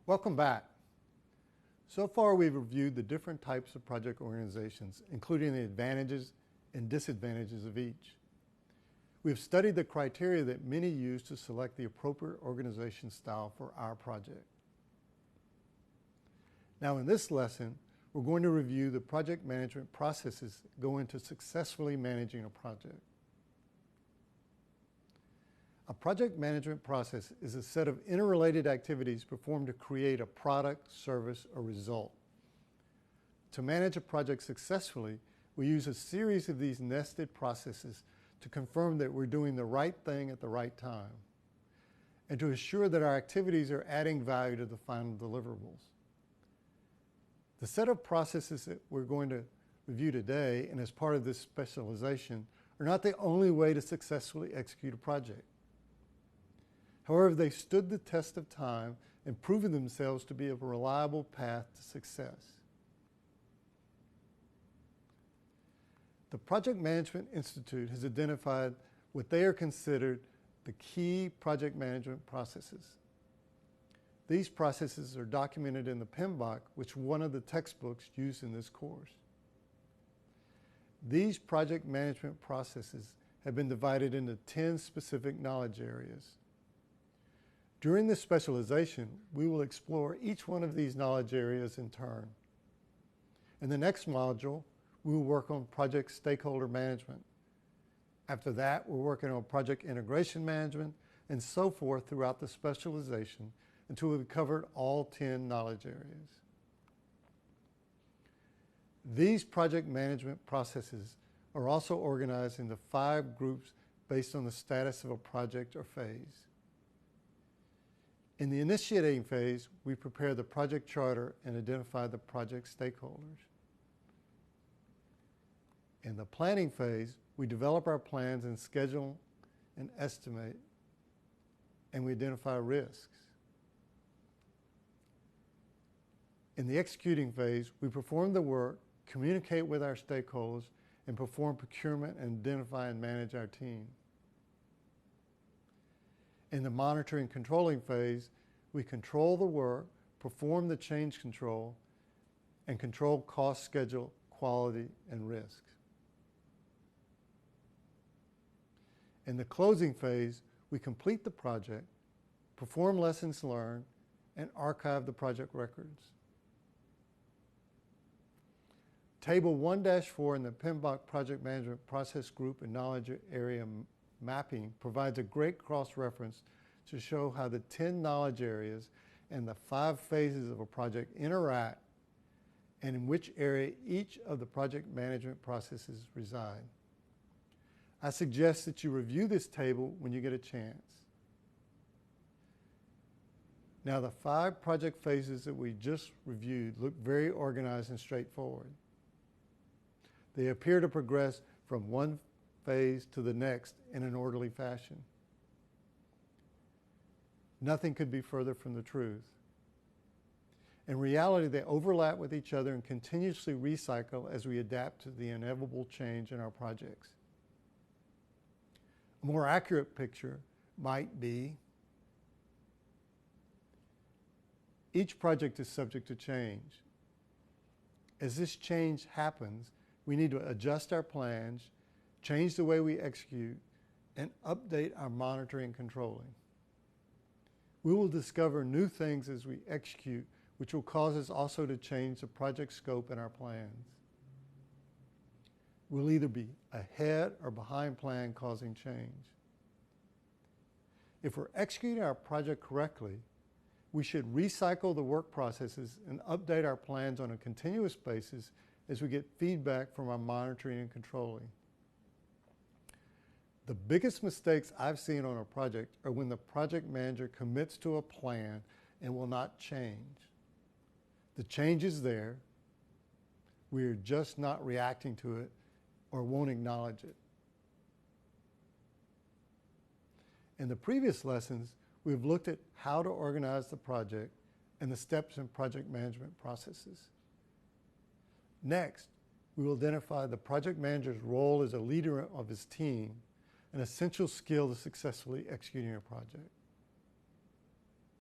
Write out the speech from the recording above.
Welcome back. So far, we've reviewed the different types of project organizations, including the advantages and disadvantages of each. We've studied the criteria that many use to select the appropriate organization style for our project. Now, in this lesson, we're going to review the project management processes that go into successfully managing a project. A project management process is a set of interrelated activities performed to create a product, service, or result. To manage a project successfully, we use a series of these nested processes to confirm that we're doing the right thing at the right time, and to assure that our activities are adding value to the final deliverables. The set of processes that we're going to review today, and as part of this specialization, are not the only way to successfully execute a project. However, they stood the test of time and proven themselves to be a reliable path to success. The Project Management Institute has identified what they are considered the key project management processes. These processes are documented in the PMBOK, which is one of the textbooks used in this course. These project management processes have been divided into 10 specific knowledge areas. During this specialization, we will explore each one of these knowledge areas in turn. In the next module, we will work on project stakeholder management. After that, we're working on project integration management, and so forth throughout the specialization until we've covered all 10 knowledge areas. These project management processes are also organized into 5 groups based on the status of a project or phase. In the initiating phase, we prepare the project charter and identify the project stakeholders. In the planning phase, we develop our plans and schedule and estimate, and we identify risks. In the executing phase, we perform the work, communicate with our stakeholders, and perform procurement and identify and manage our team. In the monitoring and controlling phase, we control the work, perform the change control, and control cost, schedule, quality, and risk. In the closing phase, we complete the project, perform lessons learned, and archive the project records. Table 1-4 in the PMBOK Project Management Process Group and Knowledge Area Mapping provides a great cross-reference to show how the 10 knowledge areas and the 5 phases of a project interact and in which area each of the project management processes reside. I suggest that you review this table when you get a chance. Now, the 5 project phases that we just reviewed look very organized and straightforward. They appear to progress from one phase to the next in an orderly fashion. Nothing could be further from the truth. In reality, they overlap with each other and continuously recycle as we adapt to the inevitable change in our projects. A more accurate picture might be each project is subject to change. As this change happens, we need to adjust our plans, change the way we execute, and update our monitoring and controlling. We will discover new things as we execute, which will cause us also to change the project scope and our plans. We'll either be ahead or behind plan, causing change. If we're executing our project correctly, we should recycle the work processes and update our plans on a continuous basis as we get feedback from our monitoring and controlling. The biggest mistakes I've seen on a project are when the project manager commits to a plan and will not change. The change is there, we're just not reacting to it or won't acknowledge it. In the previous lessons, we've looked at how to organize the project and the steps in project management processes. Next, we will identify the project manager's role as a leader of his team, an essential skill to successfully executing a project.